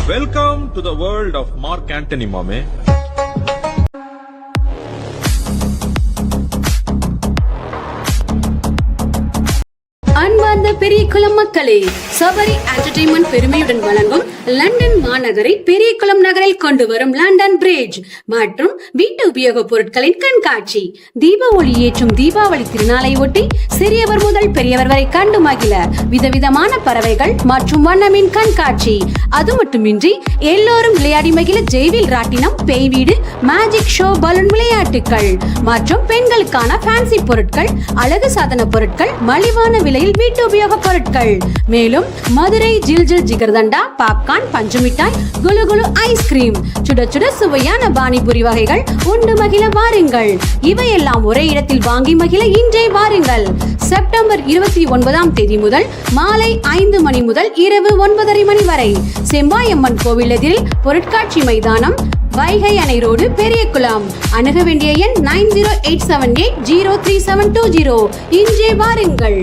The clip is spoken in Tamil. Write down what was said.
Welcome to the world of Mark Antony, Mame. அன்பார்ந்த பெரியகுளம் மக்களே, சபரி என்டர்டெயின்மெண்ட் பெருமையுடன் வழங்கும் லண்டன் மாநகரை பெரியகுளம் நகரில் கொண்டு வரும் லண்டன் பிரிட்ஜ் மற்றும் வீட்டு உபயோக பொருட்களின் கண்காட்சி. தீப ஒளி ஏற்றும் தீபாவளி திருநாளை ஒட்டி சிறியவர் முதல் பெரியவர் வரை கண்டு மகிழ விதவிதமான பறவைகள் மற்றும் வண்ணமின் கண்காட்சி. அது மட்டுமின்றி எல்லோரும் விளையாடி மகிழ ஜெய்வில் ராட்டினம், பேய் வீடு, மேஜிக் ஷோ, பலூன் விளையாட்டுகள் மற்றும் பெண்களுக்கான ஃபேன்சி பொருட்கள், அழகு சாதன பொருட்கள், மலிவான விலையில் வீட்டு உபயோக பொருட்கள். மேலும் மதுரை ஜில் ஜில் ஜிகர்தண்டா, பாப்கார்ன், பஞ்சு மிட்டாய், குலு குலு ஐஸ்கிரீம், சுட சுட சுவையான பானிபுரி வகைகள் உண்டு மகிழ வாருங்கள். இவையெல்லாம் ஒரே இடத்தில் வாங்கி மகிழ இன்றே வாருங்கள். செப்டம்பர் 29 முதல் மாலை 5 மணி முதல் இரவு 9:30 மணி வரை செம்பாயம்மன் கோவில் எதிரில் பொருட்காட்சி மைதானம், வைகை அணை ரோடு, பெரியகுளம். அணுக வேண்டிய எண் 9087803720. இன்றே வாருங்கள்.